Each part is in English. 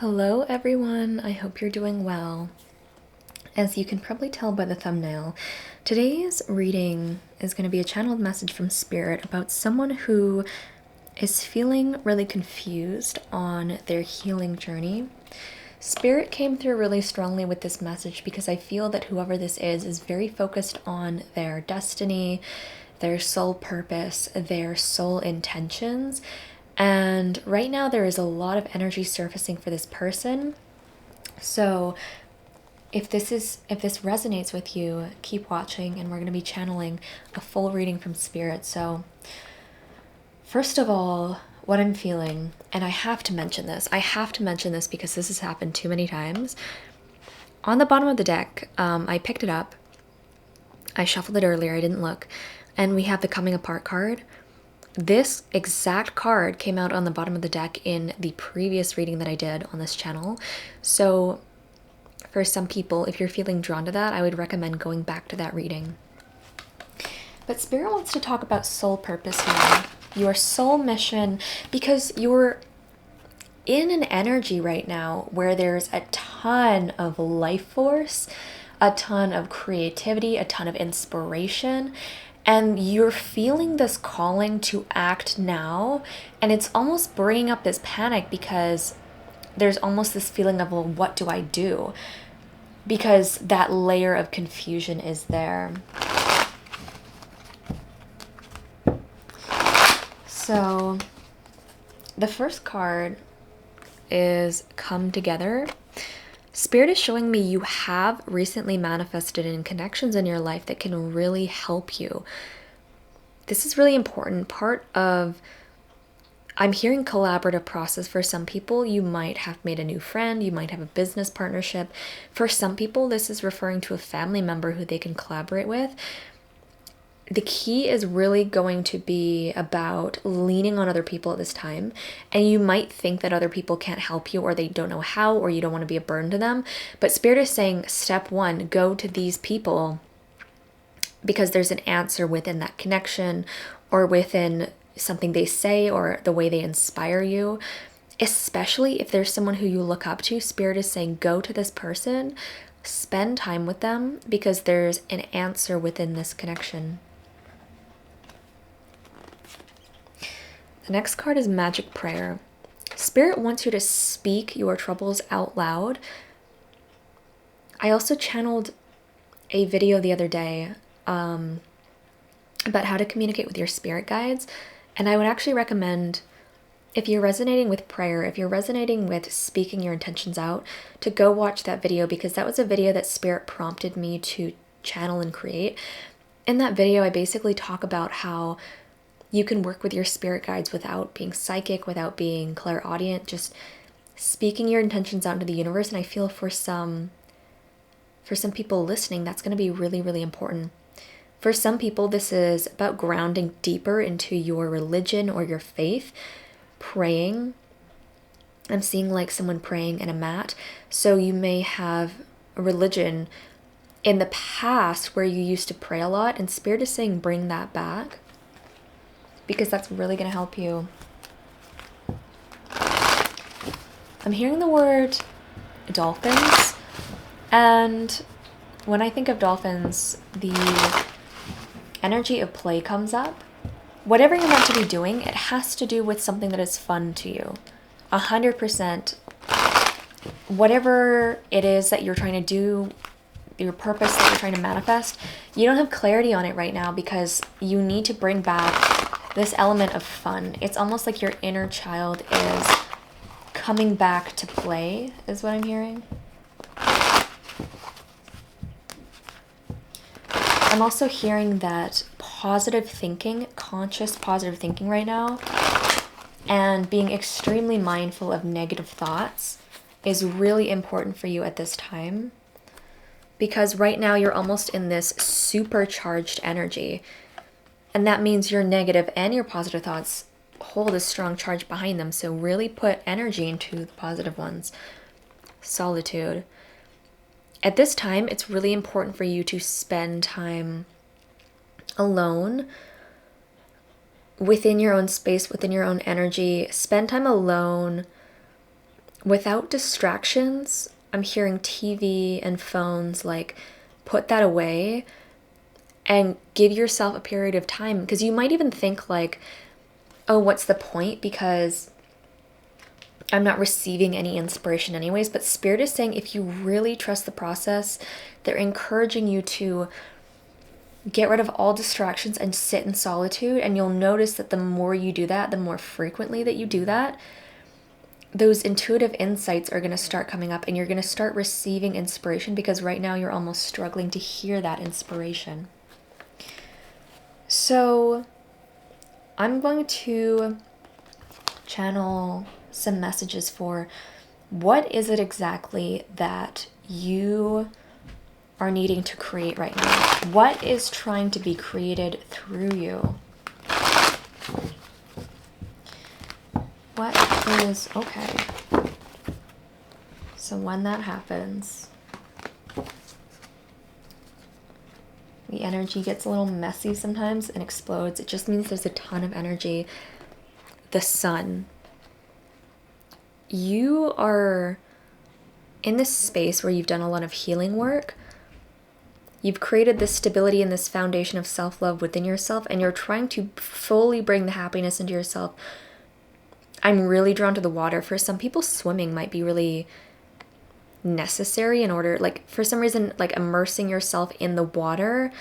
Hello everyone, I hope you're doing well. As you can probably tell by the thumbnail, today's reading is going to be a channeled message from Spirit about someone who is feeling really confused on their healing journey. Spirit came through really strongly with this message because I feel that whoever this is very focused on their destiny, their soul purpose, their soul intentions. And right now there is a lot of energy surfacing for this person. So if this resonates with you, keep watching, and we're going to be channeling a full reading from Spirit. So first of all, what I'm feeling, and I have to mention this because this has happened too many times. On the bottom of the deck, I picked it up, I shuffled it earlier, I didn't look, and we have the coming apart card. This exact card came out on the bottom of the deck in the previous reading that I did on this channel. So for some people, if you're feeling drawn to that, I would recommend going back to that reading. But Spirit wants to talk about soul purpose here, your soul mission, because you're in an energy right now where there's a ton of life force, a ton of creativity, a ton of inspiration, and you're feeling this calling to act now, and it's almost bringing up this panic because there's almost this feeling of, well, what do I do? Because that layer of confusion is there. So the first card is Come Together. Spirit is showing me you have recently manifested in connections in your life that can really help you. This is really important. I'm hearing collaborative process. For some people, you might have made a new friend, you might have a business partnership. For some people, this is referring to a family member who they can collaborate with. The key is really going to be about leaning on other people at this time. And you might think that other people can't help you, or they don't know how, or you don't want to be a burden to them. But Spirit is saying, step one, go to these people because there's an answer within that connection or within something they say or the way they inspire you. Especially if there's someone who you look up to, Spirit is saying, go to this person, spend time with them because there's an answer within this connection. The next card is Magic Prayer. Spirit wants you to speak your troubles out loud. I also channeled a video the other day about how to communicate with your spirit guides. And I would actually recommend, if you're resonating with prayer, if you're resonating with speaking your intentions out, to go watch that video, because that was a video that Spirit prompted me to channel and create. In that video, I basically talk about how you can work with your spirit guides without being psychic, without being clairaudient, just speaking your intentions out into the universe. And I feel for some people listening, that's going to be really, really important. For some people, this is about grounding deeper into your religion or your faith, praying. I'm seeing like someone praying in a mat. So you may have a religion in the past where you used to pray a lot, and Spirit is saying bring that back, because that's really going to help you. I'm hearing the word dolphins, and when I think of dolphins, the energy of play comes up. Whatever you're meant to be doing, it has to do with something that is fun to you. 100%. Whatever it is that you're trying to do, your purpose that you're trying to manifest, you don't have clarity on it right now because you need to bring back this element of fun. It's almost like your inner child is coming back to play, is what I'm hearing. I'm also hearing that positive thinking, conscious positive thinking right now, and being extremely mindful of negative thoughts is really important for you at this time. Because right now you're almost in this supercharged energy. And that means your negative and your positive thoughts hold a strong charge behind them. So really put energy into the positive ones. Solitude. At this time, it's really important for you to spend time alone, within your own space, within your own energy. Spend time alone without distractions, I'm hearing TV and phones, like, put that away and give yourself a period of time. Because you might even think like, oh, what's the point? Because I'm not receiving any inspiration anyways. But Spirit is saying if you really trust the process, they're encouraging you to get rid of all distractions and sit in solitude. And you'll notice that the more you do that, the more frequently that you do that, those intuitive insights are going to start coming up and you're going to start receiving inspiration, because right now you're almost struggling to hear that inspiration. So I'm going to channel some messages for what is it exactly that you are needing to create right now? What is trying to be created through you? What is, okay. So when that happens, the energy gets a little messy sometimes and explodes. It just means there's a ton of energy. The sun. You are in this space where you've done a lot of healing work. You've created this stability and this foundation of self-love within yourself, and you're trying to fully bring the happiness into yourself. I'm really drawn to the water. For some people, swimming might be really necessary in order, like, for some reason, like, immersing yourself in the water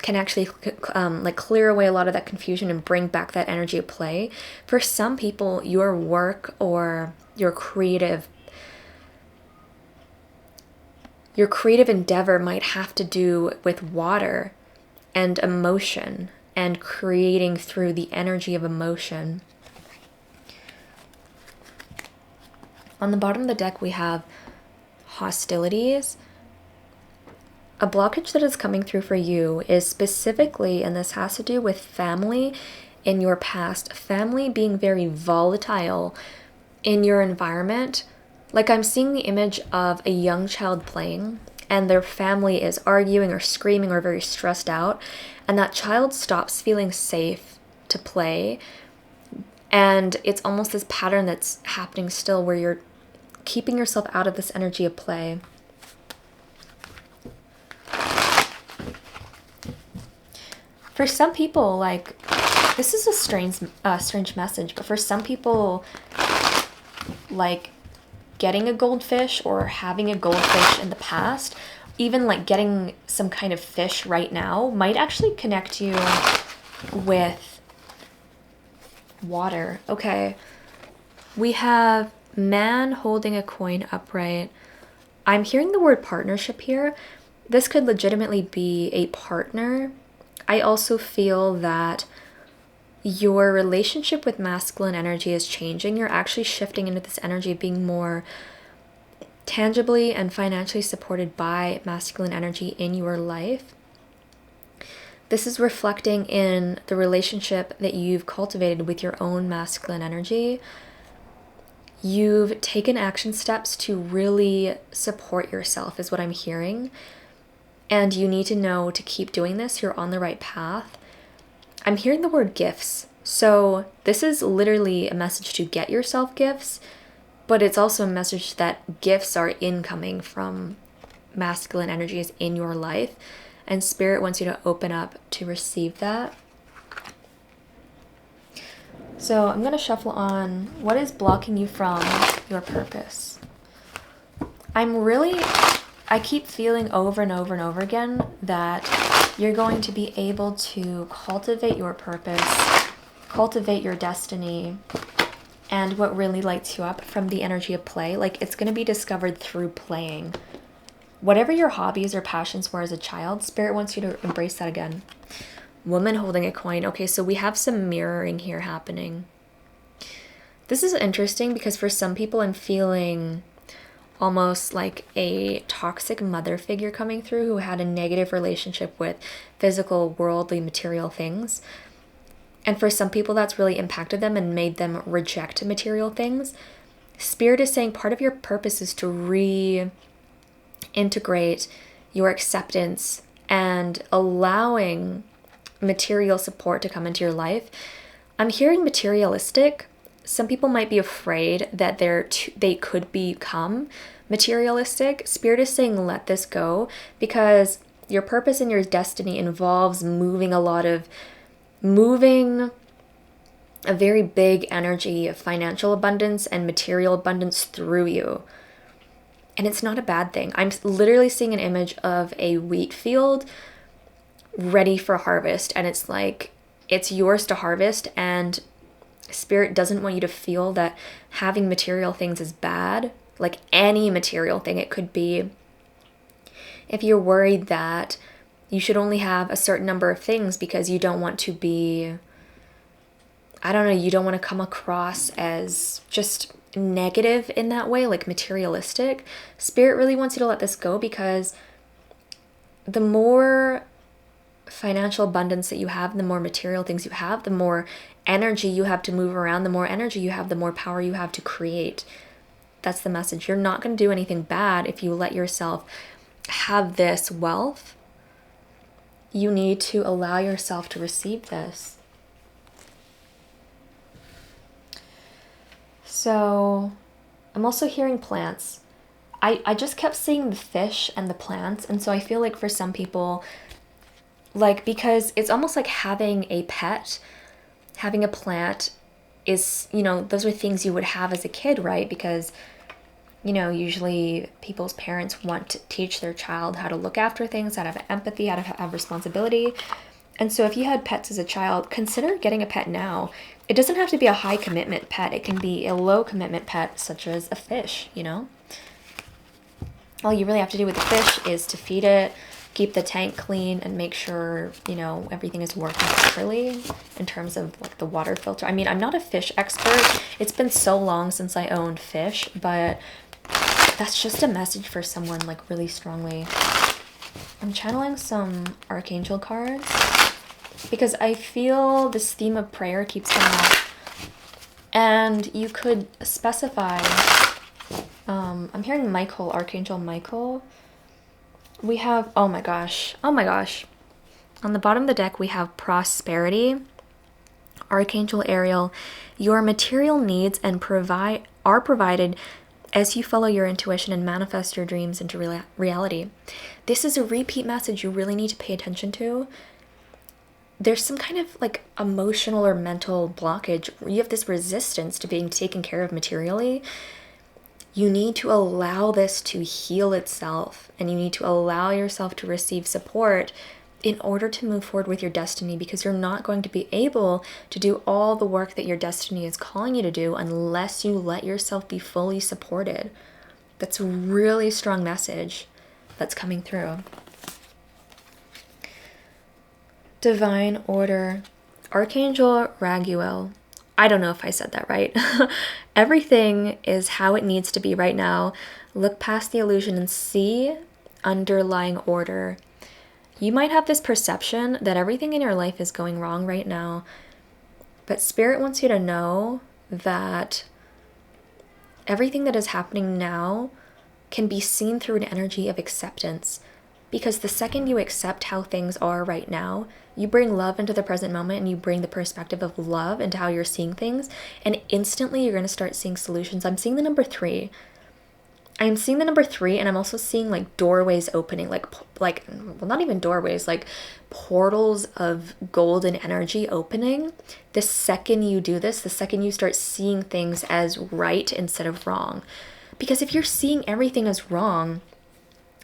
can actually like clear away a lot of that confusion and bring back that energy of play. For some people, your work or your creative endeavor might have to do with water and emotion and creating through the energy of emotion. On the bottom of the deck, we have hostilities. A blockage that is coming through for you is specifically, and this has to do with family in your past, family being very volatile in your environment. Like, I'm seeing the image of a young child playing and their family is arguing or screaming or very stressed out, and that child stops feeling safe to play. And it's almost this pattern that's happening still where you're keeping yourself out of this energy of play. For some people, like, this is a strange message, but for some people, like, getting a goldfish or having a goldfish in the past, even like getting some kind of fish right now, might actually connect you with water. Okay, we have man holding a coin upright. I'm hearing the word partnership here. This could legitimately be a partner. I also feel that your relationship with masculine energy is changing. You're actually shifting into this energy of being more tangibly and financially supported by masculine energy in your life. This is reflecting in the relationship that you've cultivated with your own masculine energy. You've taken action steps to really support yourself, is what I'm hearing. And you need to know to keep doing this. You're on the right path. I'm hearing the word gifts. So this is literally a message to get yourself gifts, but it's also a message that gifts are incoming from masculine energies in your life. And Spirit wants you to open up to receive that. So I'm going to shuffle on what is blocking you from your purpose. I keep feeling over and over and over again that you're going to be able to cultivate your purpose, cultivate your destiny, and what really lights you up from the energy of play. Like, it's going to be discovered through playing. Whatever your hobbies or passions were as a child, Spirit wants you to embrace that again. Woman holding a coin. Okay, so we have some mirroring here happening. This is interesting because for some people I'm feeling almost like a toxic mother figure coming through who had a negative relationship with physical, worldly, material things. And for some people that's really impacted them and made them reject material things. Spirit is saying part of your purpose is to reintegrate your acceptance and allowing material support to come into your life. I'm hearing materialistic, some people might be afraid that they could become materialistic. Spirit is saying let this go, because your purpose and your destiny involves moving a very big energy of financial abundance and material abundance through you. And it's not a bad thing. I'm literally seeing an image of a wheat field ready for harvest, and it's like it's yours to harvest, and Spirit doesn't want you to feel that having material things is bad. Like any material thing, it could be, if you're worried that you should only have a certain number of things because you don't want to be, I don't know, you don't want to come across as just negative in that way, like materialistic. Spirit really wants you to let this go, because the more financial abundance that you have, the more material things you have, the more energy you have to move around, the more energy you have, the more power you have to create. That's the message. You're not going to do anything bad if you let yourself have this wealth. You need to allow yourself to receive this. So I'm also hearing plants. I just kept seeing the fish and the plants. And so I feel like for some people, like, because it's almost like having a pet, having a plant is, those are things you would have as a kid, right? Because, usually people's parents want to teach their child how to look after things, how to have empathy, how to have responsibility. And so if you had pets as a child, consider getting a pet now. It doesn't have to be a high commitment pet. It can be a low commitment pet, such as a fish, All you really have to do with the fish is to feed it, keep the tank clean, and make sure, everything is working properly in terms of like the water filter. I mean, I'm not a fish expert. It's been so long since I owned fish, but that's just a message for someone like really strongly. I'm channeling some archangel cards because I feel this theme of prayer keeps coming up. And you could specify, I'm hearing Michael, Archangel Michael. We have, oh my gosh. On the bottom of the deck, we have prosperity, Archangel Ariel. Your material needs are provided as you follow your intuition and manifest your dreams into reality. This is a repeat message you really need to pay attention to. There's some kind of like emotional or mental blockage. You have this resistance to being taken care of materially. You need to allow this to heal itself, and you need to allow yourself to receive support in order to move forward with your destiny, because you're not going to be able to do all the work that your destiny is calling you to do unless you let yourself be fully supported. That's a really strong message that's coming through. Divine Order, Archangel Raguel. I don't know if I said that right. Everything is how it needs to be right now. Look past the illusion and see underlying order. You might have this perception that everything in your life is going wrong right now, but Spirit wants you to know that everything that is happening now can be seen through an energy of acceptance. Because the second you accept how things are right now, you bring love into the present moment, and you bring the perspective of love into how you're seeing things, and instantly you're going to start seeing solutions. I'm seeing the number 3. I'm seeing the number 3, and I'm also seeing like doorways opening, like well, not even doorways, like portals of golden energy opening. The second you do this, the second you start seeing things as right instead of wrong. Because if you're seeing everything as wrong,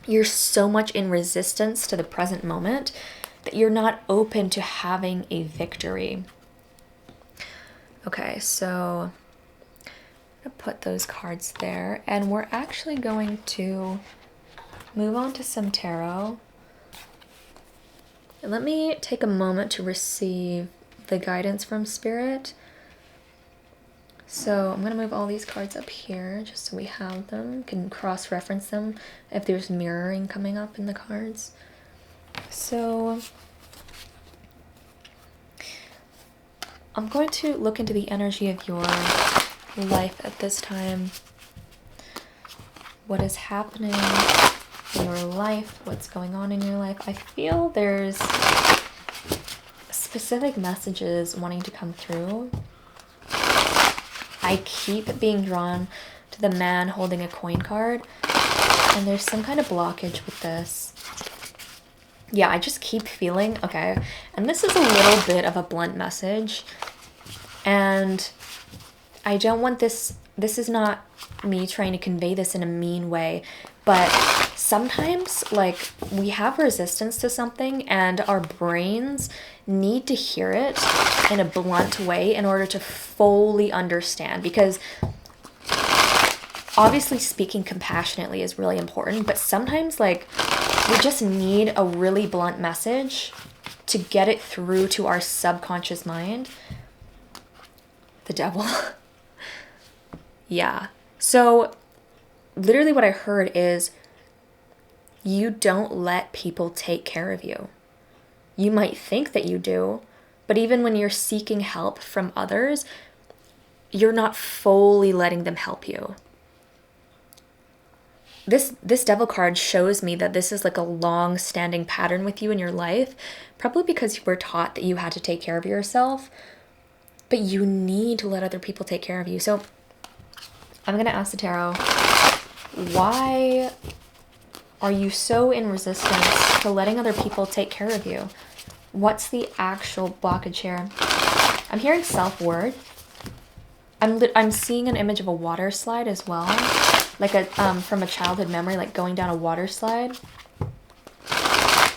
you're so much in resistance to the present moment that you're not open to having a victory. Okay, so I'm going to put those cards there, and we're actually going to move on to some tarot. And let me take a moment to receive the guidance from Spirit. So I'm going to move all these cards up here just so we have them. You can cross-reference them if there's mirroring coming up in the cards. So I'm going to look into the energy of your life at this time. What is happening in your life? What's going on in your life? I feel there's specific messages wanting to come through. I keep being drawn to the man holding a coin card, and there's some kind of blockage with this. Yeah, I just keep feeling, okay, and this is a little bit of a blunt message, and I don't want this is not me trying to convey this in a mean way, but sometimes, like, we have resistance to something and our brains need to hear it in a blunt way in order to fully understand, because obviously speaking compassionately is really important, but sometimes, like, we just need a really blunt message to get it through to our subconscious mind. The devil. Yeah. So literally what I heard is, you don't let people take care of you. You might think that you do, but even when you're seeking help from others, you're not fully letting them help you. This devil card shows me that this is like a long-standing pattern with you in your life, probably because you were taught that you had to take care of yourself, but you need to let other people take care of you. So I'm going to ask the tarot, why are you so in resistance to letting other people take care of you? What's the actual blockage here? I'm hearing self-worth. I'm seeing an image of a water slide as well, like a from a childhood memory, like going down a water slide.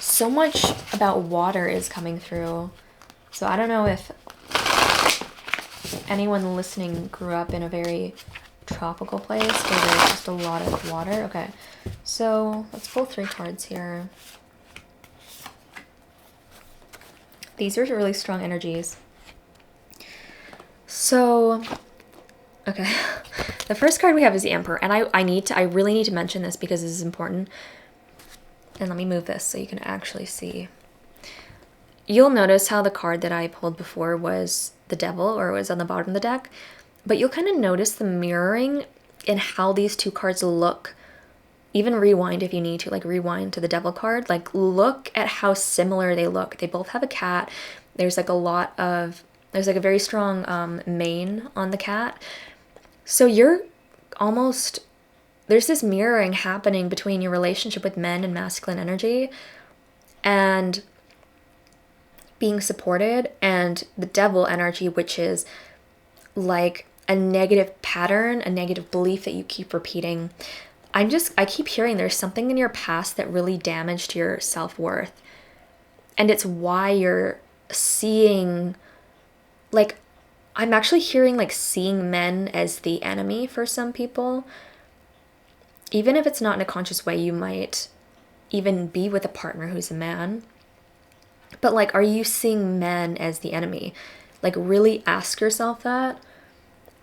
So much about water is coming through. So I don't know if anyone listening grew up in a very tropical place where there's just a lot of water. Okay, so let's pull 3 cards here. These are really strong energies. So, okay, the first card we have is the Emperor, and I really need to mention this because this is important. And let me move this so you can actually see. You'll notice how the card that I pulled before was the Devil, or it was on the bottom of the deck, but you'll kind of notice the mirroring in how these 2 cards look. Even rewind if you need to, like rewind to the Devil card, like look at how similar they look. They both have a cat. There's like a very strong mane on the cat. So there's this mirroring happening between your relationship with men and masculine energy and being supported, and the Devil energy, which is like a negative pattern, a negative belief that you keep repeating. I keep hearing there's something in your past that really damaged your self-worth. And it's why you're seeing, like, I'm actually hearing like seeing men as the enemy for some people. Even if it's not in a conscious way, you might even be with a partner who's a man. But like, are you seeing men as the enemy? Like, really ask yourself that.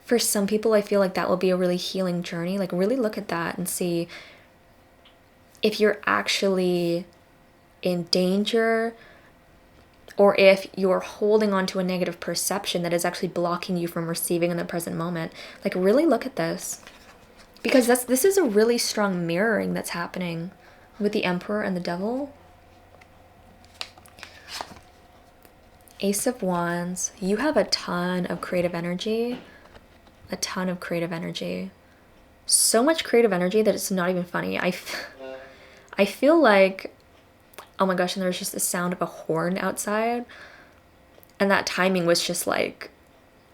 For some people, I feel like that will be a really healing journey. Like, really look at that and see if you're actually in danger, or if you're holding on to a negative perception that is actually blocking you from receiving in the present moment. Like, really look at this, because this is a really strong mirroring that's happening with the Emperor and the Devil. Ace of Wands. You have a ton of creative energy. A ton of creative energy. So much creative energy that it's not even funny. I feel like, oh my gosh, and there's just the sound of a horn outside. And that timing was just like,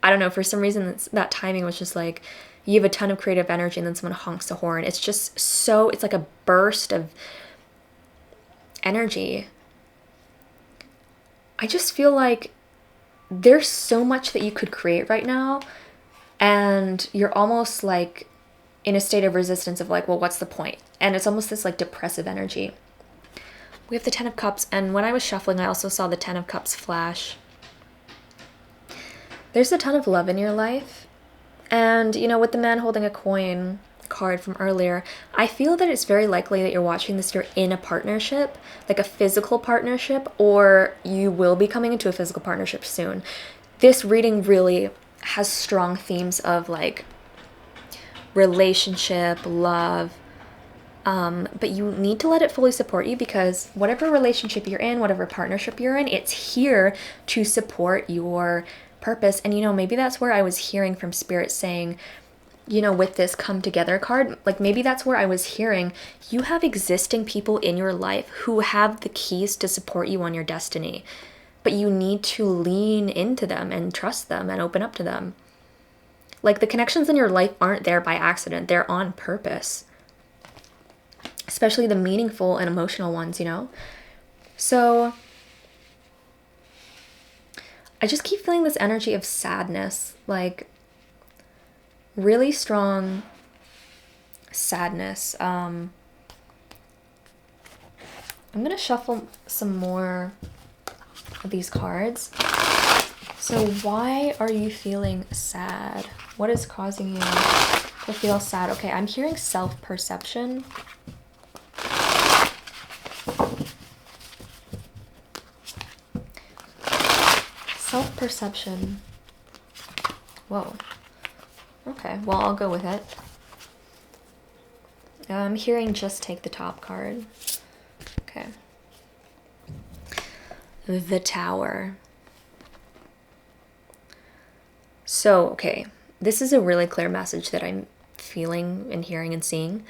I don't know, for some reason that timing was just like, you have a ton of creative energy and then someone honks a horn. It's just so, it's like a burst of energy. I just feel like there's so much that you could create right now, and you're almost like in a state of resistance of like, well, what's the point? And it's almost this like depressive energy. We have the 10 of Cups, and when I was shuffling, I also saw the 10 of Cups flash. There's a ton of love in your life, and you know, with the man holding a coin card from earlier, I feel that it's very likely that you're watching this, you're in a partnership, like a physical partnership, or you will be coming into a physical partnership soon. This reading really has strong themes of like relationship, love, but you need to let it fully support you, because whatever relationship you're in, whatever partnership you're in, it's here to support your purpose. And, maybe that's where I was hearing from Spirit saying, with this come together card, like maybe that's where I was hearing you have existing people in your life who have the keys to support you on your destiny, but you need to lean into them and trust them and open up to them. Like the connections in your life aren't there by accident, they're on purpose. Especially the meaningful and emotional ones, So I just keep feeling this energy of sadness, like really strong sadness. I'm going to shuffle some more of these cards. So why are you feeling sad? What is causing you to feel sad? Okay, I'm hearing self-perception. Self-perception. Whoa. Okay, well, I'll go with it. I'm hearing just take the top card. Okay. The Tower. So, okay, this is a really clear message that I'm feeling and hearing and seeing.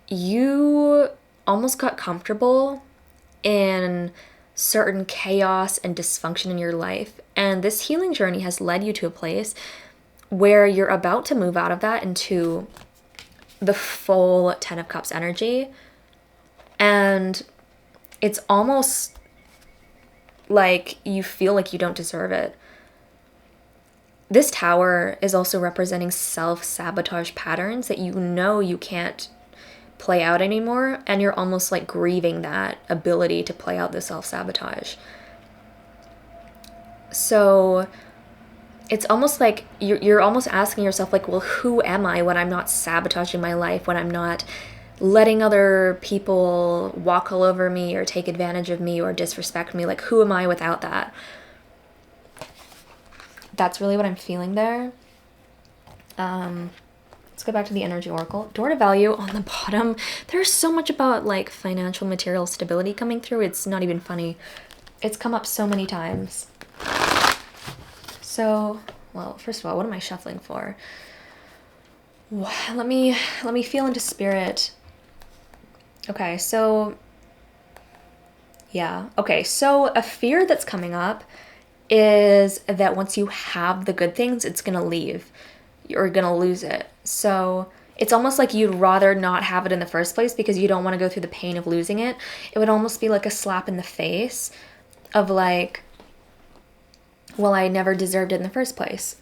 You almost got comfortable in certain chaos and dysfunction in your life, and this healing journey has led you to a place where you're about to move out of that into the full 10 of Cups energy. And it's almost like you feel like you don't deserve it. This Tower is also representing self-sabotage patterns that you can't play out anymore, and you're almost like grieving that ability to play out the self-sabotage. So it's almost like you're almost asking yourself, like, well, who am I when I'm not sabotaging my life, when I'm not letting other people walk all over me or take advantage of me or disrespect me? Like, who am I without that? That's really what I'm feeling there. Let's go back to the Energy Oracle. Door to Value on the bottom. There's so much about like financial material stability coming through. It's not even funny. It's come up so many times. So, well, first of all, what am I shuffling for? Let me feel into Spirit. Okay, so yeah. Okay, so a fear that's coming up is that once you have the good things, it's gonna leave. You're gonna lose it. So it's almost like you'd rather not have it in the first place because you don't want to go through the pain of losing it. It would almost be like a slap in the face of like, well, I never deserved it in the first place.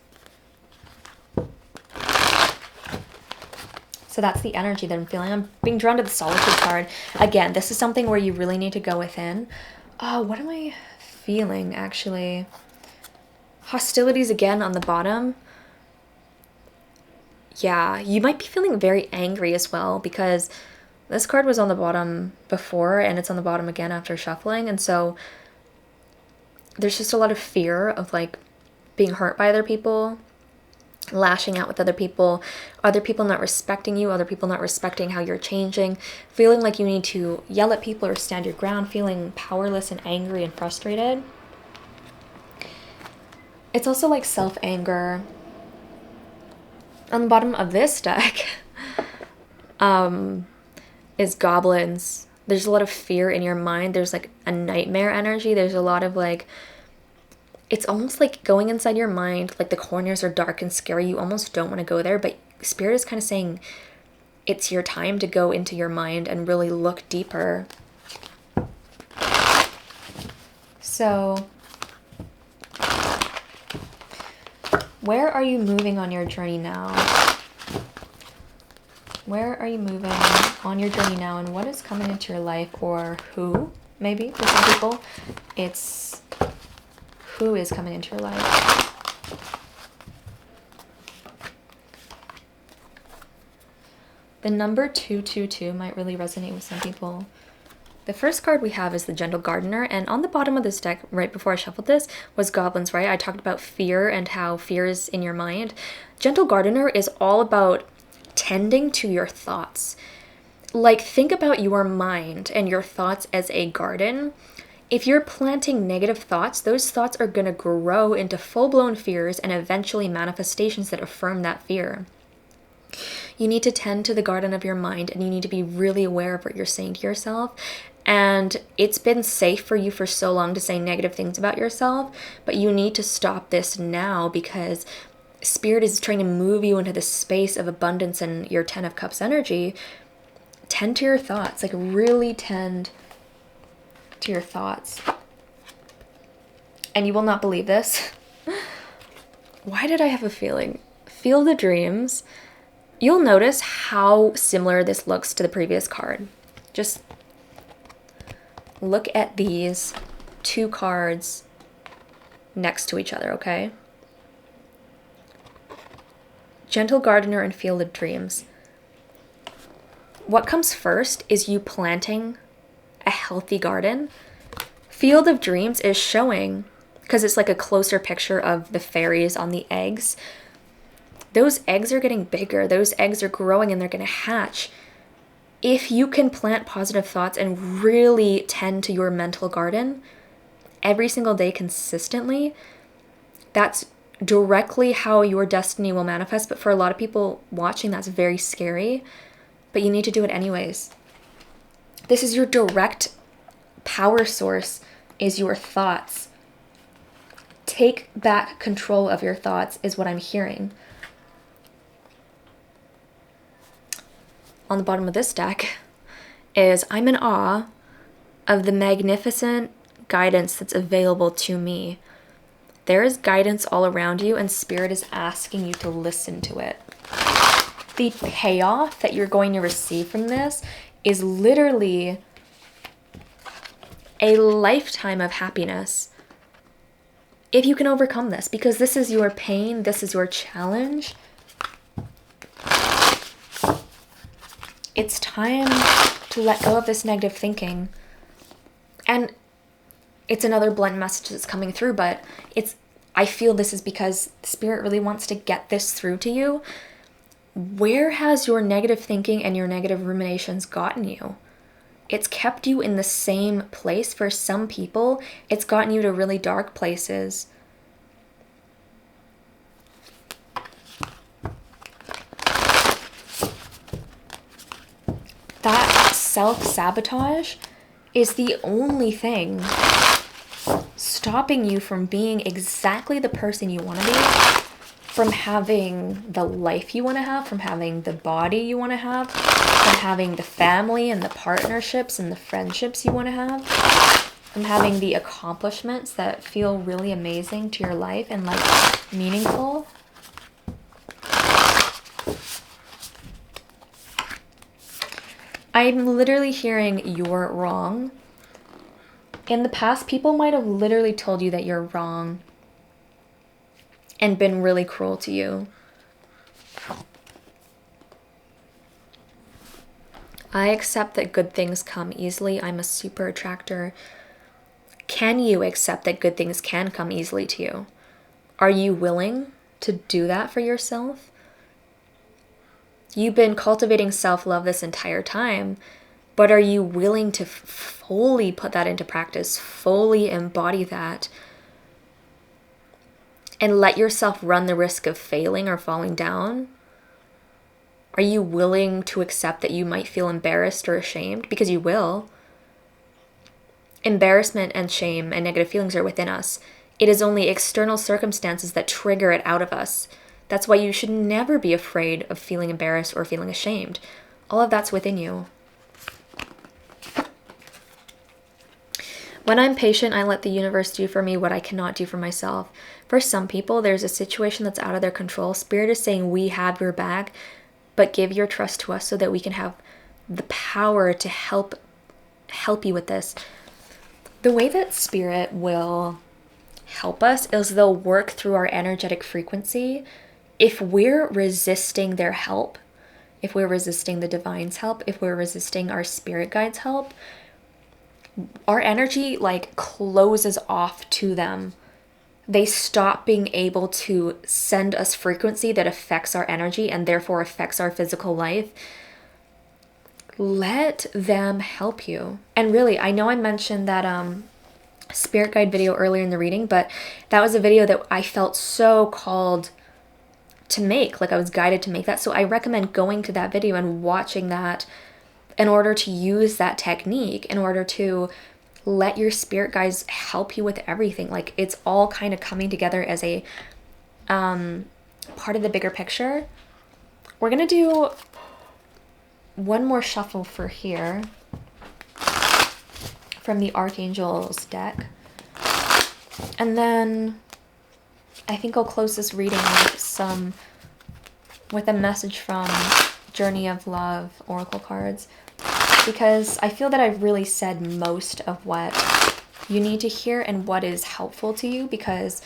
So that's the energy that I'm feeling. I'm being drawn to the Solitude card. Again, this is something where you really need to go within. What am I feeling, actually? Hostilities again on the bottom. Yeah, you might be feeling very angry as well because this card was on the bottom before and it's on the bottom again after shuffling. And so there's just a lot of fear of like being hurt by other people, lashing out with other people not respecting you, other people not respecting how you're changing, feeling like you need to yell at people or stand your ground, feeling powerless and angry and frustrated. It's also like self-anger. On the bottom of this deck is goblins. There's a lot of fear in your mind. There's like a nightmare energy. There's a lot of like, it's almost like going inside your mind, like the corners are dark and scary. You almost don't want to go there, but Spirit is kind of saying it's your time to go into your mind and really look deeper. So where are you moving on your journey now? Where are you moving on your journey now, and what is coming into your life, or who? Maybe for some people, it's who is coming into your life. The number 222 might really resonate with some people. The first card we have is the Gentle Gardener, and on the bottom of this deck, right before I shuffled this, was goblins, right? I talked about fear and how fear is in your mind. Gentle Gardener is all about tending to your thoughts. Like, think about your mind and your thoughts as a garden. If you're planting negative thoughts, those thoughts are going to grow into full-blown fears and eventually manifestations that affirm that fear. You need to tend to the garden of your mind, and you need to be really aware of what you're saying to yourself. And it's been safe for you for so long to say negative things about yourself, but you need to stop this now, because Spirit is trying to move you into this space of abundance and your 10 of Cups energy. Tend to your thoughts, like really tend to your thoughts. And you will not believe this. Why did I have a feeling? Field of Dreams. You'll notice how similar this looks to the previous card. Just look at these two cards next to each other, okay? Gentle Gardener and Field of Dreams. What comes first is you planting a healthy garden. Field of Dreams is showing, because it's like a closer picture of the fairies on the eggs. Those eggs are getting bigger. Those eggs are growing and they're going to hatch. If you can plant positive thoughts and really tend to your mental garden every single day consistently, that's directly how your destiny will manifest. But for a lot of people watching, that's very scary. But you need to do it anyways. This is your direct power source, is your thoughts. Take back control of your thoughts is what I'm hearing. On the bottom of this deck is, I'm in awe of the magnificent guidance that's available to me. There is guidance all around you, and Spirit is asking you to listen to it. The payoff that you're going to receive from this is literally a lifetime of happiness. If you can overcome this, because this is your pain, this is your challenge. It's time to let go of this negative thinking. And it's another blunt message that's coming through, but I feel this is because Spirit really wants to get this through to you. Where has your negative thinking and your negative ruminations gotten you? It's kept you in the same place. For some people, it's gotten you to really dark places. That self-sabotage is the only thing stopping you from being exactly the person you want to be, from having the life you want to have, from having the body you want to have, from having the family and the partnerships and the friendships you want to have, from having the accomplishments that feel really amazing to your life and like meaningful. I'm literally hearing you're wrong. In the past, people might have literally told you that you're wrong and been really cruel to you. I accept that good things come easily. I'm a super attractor. Can you accept that good things can come easily to you? Are you willing to do that for yourself? You've been cultivating self-love this entire time, but are you willing to fully put that into practice, fully embody that, and let yourself run the risk of failing or falling down? Are you willing to accept that you might feel embarrassed or ashamed? Because you will. Embarrassment and shame and negative feelings are within us. It is only external circumstances that trigger it out of us. That's why you should never be afraid of feeling embarrassed or feeling ashamed. All of that's within you. When I'm patient, I let the universe do for me what I cannot do for myself. For some people, there's a situation that's out of their control. Spirit is saying, we have your back, but give your trust to us so that we can have the power to help you with this. The way that Spirit will help us is they'll work through our energetic frequency. If we're resisting their help, if we're resisting the divine's help, if we're resisting our spirit guide's help, our energy like closes off to them. They stop being able to send us frequency that affects our energy and therefore affects our physical life. Let them help you. And really, I know I mentioned that spirit guide video earlier in the reading, but that was a video that I felt so called to make. Like I was guided to make that. So I recommend going to that video and watching that in order to use that technique, in order to let your spirit guides help you with everything. Like it's all kind of coming together as a part of the bigger picture. We're gonna do one more shuffle for here from the Archangel's deck, and then I think I'll close this reading with a message from Journey of Love Oracle cards, because I feel that I've really said most of what you need to hear and what is helpful to you, because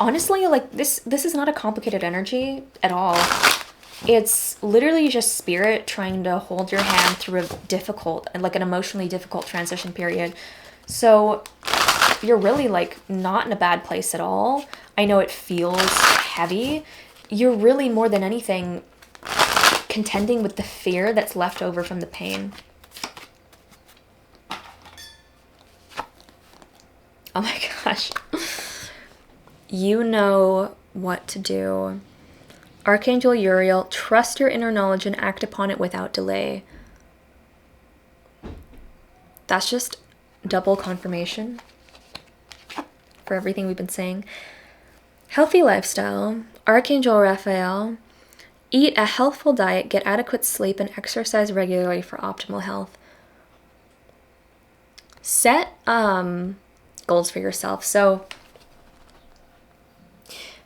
honestly, like this is not a complicated energy at all. It's literally just spirit trying to hold your hand through a difficult, like an emotionally difficult transition period. So you're really like not in a bad place at all. I know it feels heavy. You're really, more than anything, contending with the fear that's left over from the pain. Oh my gosh. You know what to do. Archangel Uriel, trust your inner knowledge and act upon it without delay. That's just double confirmation for everything we've been saying. Healthy lifestyle. Archangel Raphael, eat a healthful diet, get adequate sleep, and exercise regularly for optimal health. Set goals for yourself. So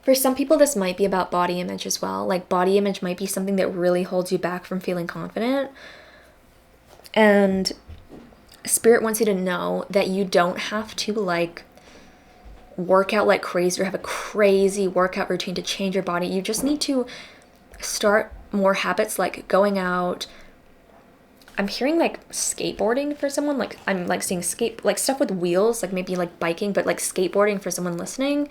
for some people, this might be about body image as well. Like body image might be something that really holds you back from feeling confident. And Spirit wants you to know that you don't have to like work out like crazy or have a crazy workout routine to change your body. You just need to start more habits like going out. I'm hearing like skateboarding for someone. Like I'm like seeing like stuff with wheels, like maybe like biking, but like skateboarding for someone listening.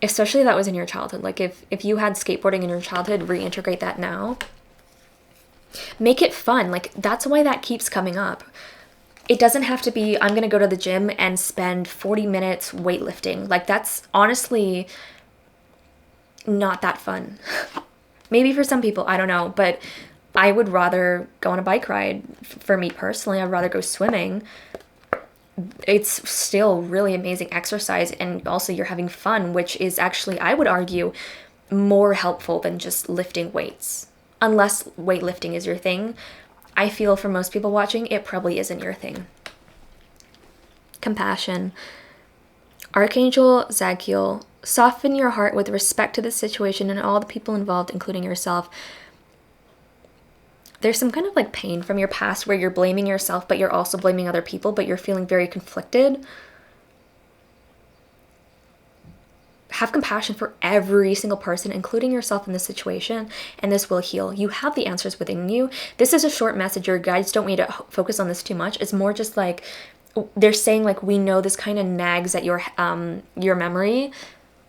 Especially that was in your childhood. Like if you had skateboarding in your childhood, reintegrate that now. Make it fun. Like that's why that keeps coming up. It doesn't have to be, I'm going to go to the gym and spend 40 minutes weightlifting. Like that's honestly not that fun. Maybe for some people, I don't know. But I would rather go on a bike ride. For me personally, I'd rather go swimming. It's still really amazing exercise, and also you're having fun, which is actually, I would argue, more helpful than just lifting weights. Unless weightlifting is your thing. I feel for most people watching, it probably isn't your thing. Compassion. Archangel Zadkiel, soften your heart with respect to the situation and all the people involved, including yourself. There's some kind of like pain from your past where you're blaming yourself, but you're also blaming other people, but you're feeling very conflicted. Have compassion for every single person, including yourself in this situation, and this will heal. You have the answers within you. This is a short message. Your guides don't want you to focus on this too much. It's more just like, they're saying like, we know this kind of nags at your memory.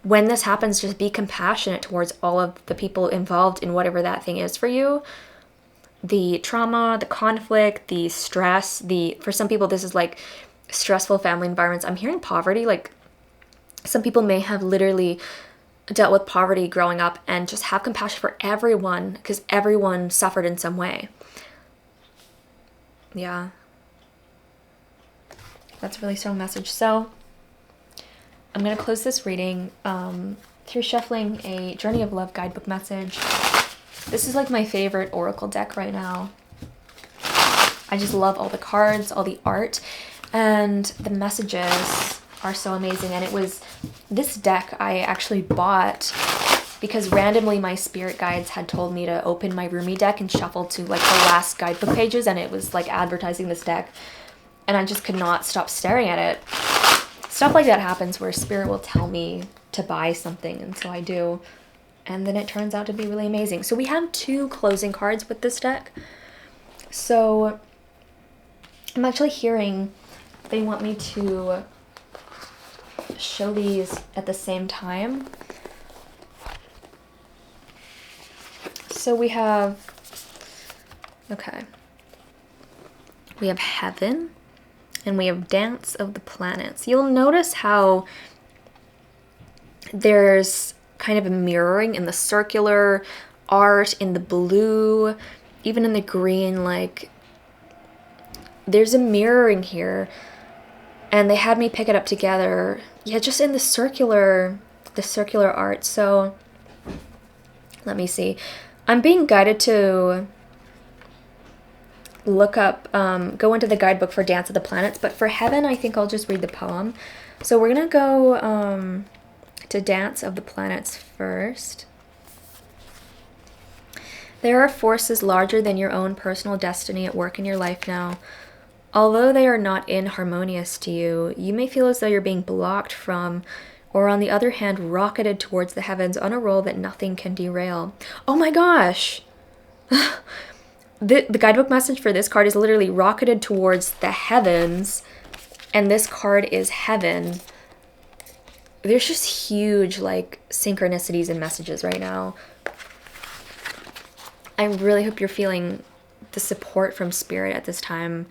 When this happens, just be compassionate towards all of the people involved in whatever that thing is for you. The trauma, the conflict, the stress, for some people, this is like stressful family environments. I'm hearing poverty, like some people may have literally dealt with poverty growing up, and just have compassion for everyone because everyone suffered in some way. Yeah. That's a really strong message. So I'm going to close this reading through shuffling a Journey of Love guidebook message. This is like my favorite oracle deck right now. I just love all the cards, all the art, and the messages are so amazing. And it was this deck I actually bought because randomly my spirit guides had told me to open my Rumi deck and shuffle to like the last guidebook pages, and it was like advertising this deck, and I just could not stop staring at it. Stuff like that happens where spirit will tell me to buy something, and so I do. And then it turns out to be really amazing. So we have 2 closing cards with this deck. So I'm actually hearing they want me to show these at the same time. So we have, okay. We have Heaven, And we have Dance of the Planets. You'll notice how there's kind of a mirroring in the circular art, in the blue, even in the green. Like, there's a mirroring here. And they had me pick it up together. Yeah, just in the circular art. So let me see. I'm being guided to look up, go into the guidebook for Dance of the Planets, but for Heaven, I think I'll just read the poem. So we're gonna go to Dance of the Planets first. There are forces larger than your own personal destiny at work in your life now. Although they are not inharmonious to you, you may feel as though you're being blocked from, or on the other hand, rocketed towards the heavens on a roll that nothing can derail. Oh my gosh! The guidebook message for this card is literally rocketed towards the heavens, and this card is Heaven. There's just huge, like, synchronicities and messages right now. I really hope you're feeling the support from Spirit at this time.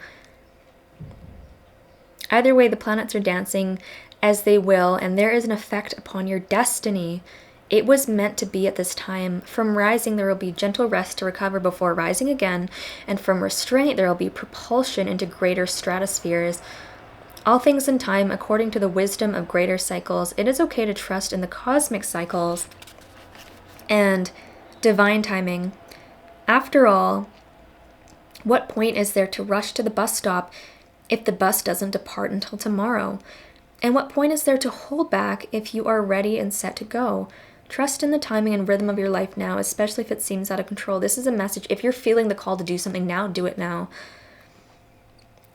Either way, the planets are dancing as they will, and there is an effect upon your destiny. It was meant to be at this time. From rising, there will be gentle rest to recover before rising again, and from restraint, there will be propulsion into greater stratospheres. All things in time, according to the wisdom of greater cycles, it is okay to trust in the cosmic cycles and divine timing. After all, what point is there to rush to the bus stop if the bus doesn't depart until tomorrow? And what point is there to hold back if you are ready and set to go? Trust in the timing and rhythm of your life now, especially if it seems out of control. This is a message. If you're feeling the call to do something now, do it now.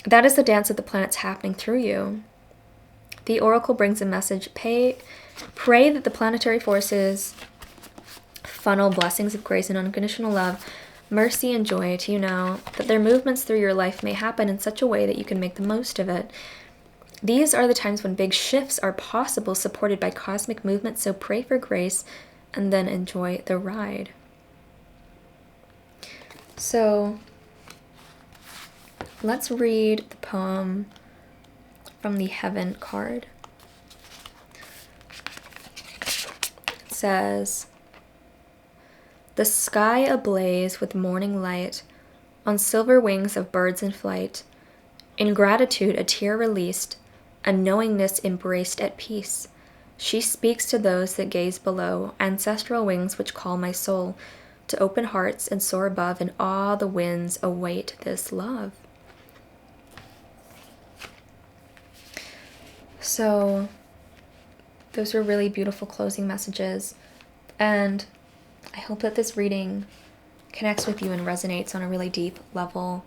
That is the dance of the planets happening through you. The oracle brings a message. Pray that the planetary forces funnel blessings of grace and unconditional love, mercy and joy to you now, that their movements through your life may happen in such a way that you can make the most of it. These are the times when big shifts are possible, supported by cosmic movement, so pray for grace and then enjoy the ride. So let's read the poem from the Heaven card. It says, the sky ablaze with morning light, on silver wings of birds in flight, in gratitude a tear released, a knowingness embraced at peace. She speaks to those that gaze below, ancestral wings which call my soul, to open hearts and soar above, and awe the winds await this love. So those are really beautiful closing messages, and I hope that this reading connects with you and resonates on a really deep level.